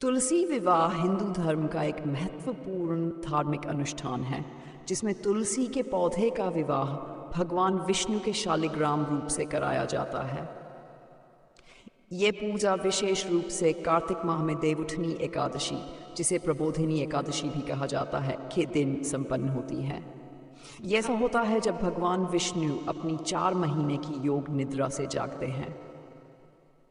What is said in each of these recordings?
तुलसी विवाह हिंदू धर्म का एक महत्वपूर्ण धार्मिक अनुष्ठान है जिसमें तुलसी के पौधे का विवाह भगवान विष्णु के शालिग्राम रूप से कराया जाता है। ये पूजा विशेष रूप से कार्तिक माह में देवउठनी एकादशी, जिसे प्रबोधिनी एकादशी भी कहा जाता है, के दिन संपन्न होती है। यह ऐसा होता है जब भगवान विष्णु अपनी 4 महीने की योग निद्रा से जागते हैं।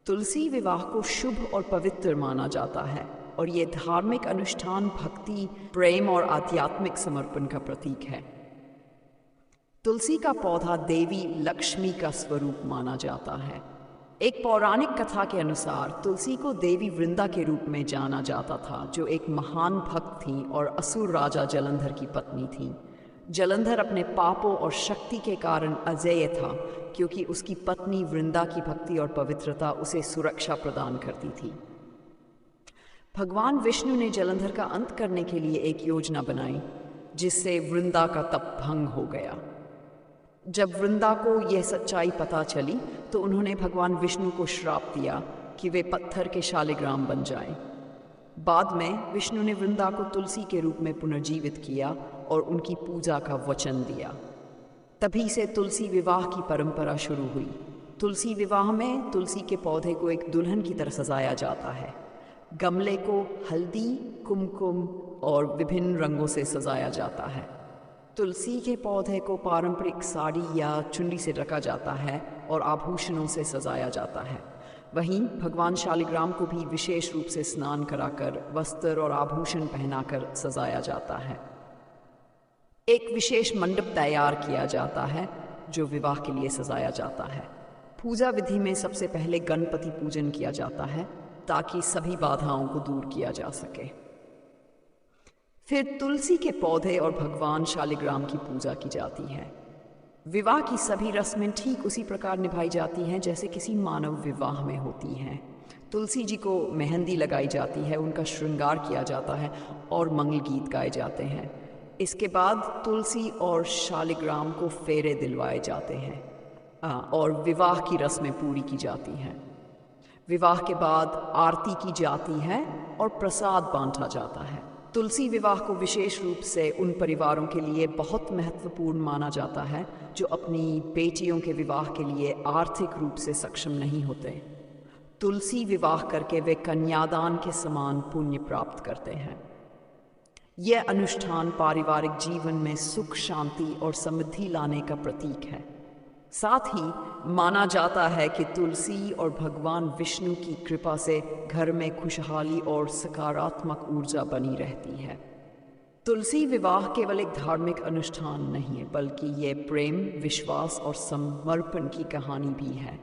तुलसी विवाह को शुभ और पवित्र माना जाता है और ये धार्मिक अनुष्ठान भक्ति, प्रेम और आध्यात्मिक समर्पण का प्रतीक है। तुलसी का पौधा देवी लक्ष्मी का स्वरूप माना जाता है। एक पौराणिक कथा के अनुसार तुलसी को देवी वृंदा के रूप में जाना जाता था, जो एक महान भक्त थी और असुर राजा जलंधर की पत्नी थी। जलंधर अपने पापों और शक्ति के कारण अजेय था, क्योंकि उसकी पत्नी वृंदा की भक्ति और पवित्रता उसे सुरक्षा प्रदान करती थी। भगवान विष्णु ने जलंधर का अंत करने के लिए एक योजना बनाई, जिससे वृंदा का तप भंग हो गया। जब वृंदा को यह सच्चाई पता चली तो उन्होंने भगवान विष्णु को श्राप दिया कि वे पत्थर के शालिग्राम बन जाएं। बाद में विष्णु ने वृंदा को तुलसी के रूप में पुनर्जीवित किया और उनकी पूजा का वचन दिया। तभी से तुलसी विवाह की परंपरा शुरू हुई। तुलसी विवाह में तुलसी के पौधे को एक दुल्हन की तरह सजाया जाता है। गमले को हल्दी, कुमकुम और विभिन्न रंगों से सजाया जाता है। तुलसी के पौधे को पारंपरिक साड़ी या चुन्नी से ढका जाता है और आभूषणों से सजाया जाता है। वहीं भगवान शालिग्राम को भी विशेष रूप से स्नान कराकर वस्त्र और आभूषण पहनाकर सजाया जाता है। एक विशेष मंडप तैयार किया जाता है जो विवाह के लिए सजाया जाता है। पूजा विधि में सबसे पहले गणपति पूजन किया जाता है ताकि सभी बाधाओं को दूर किया जा सके। फिर तुलसी के पौधे और भगवान शालिग्राम की पूजा की जाती है। विवाह की सभी रस्में ठीक उसी प्रकार निभाई जाती हैं जैसे किसी मानव विवाह में होती हैं। तुलसी जी को मेहंदी लगाई जाती है, उनका श्रृंगार किया जाता है और मंगल गीत गाए जाते हैं। इसके बाद तुलसी और शालिग्राम को फेरे दिलवाए जाते हैं और विवाह की रस्में पूरी की जाती हैं। विवाह के बाद आरती की जाती है और प्रसाद बांटा जाता है। तुलसी विवाह को विशेष रूप से उन परिवारों के लिए बहुत महत्वपूर्ण माना जाता है जो अपनी बेटियों के विवाह के लिए आर्थिक रूप से सक्षम नहीं होते। तुलसी विवाह करके वे कन्यादान के समान पुण्य प्राप्त करते हैं। यह अनुष्ठान पारिवारिक जीवन में सुख, शांति और समृद्धि लाने का प्रतीक है। साथ ही माना जाता है कि तुलसी और भगवान विष्णु की कृपा से घर में खुशहाली और सकारात्मक ऊर्जा बनी रहती है। तुलसी विवाह केवल एक धार्मिक अनुष्ठान नहीं है, बल्कि ये प्रेम, विश्वास और समर्पण की कहानी भी है।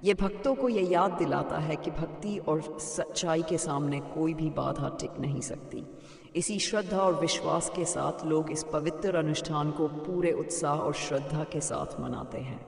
ये भक्तों को यह याद दिलाता है कि भक्ति और सच्चाई के सामने कोई भी बाधा टिक नहीं सकती। इसी श्रद्धा और विश्वास के साथ लोग इस पवित्र अनुष्ठान को पूरे उत्साह और श्रद्धा के साथ मनाते हैं।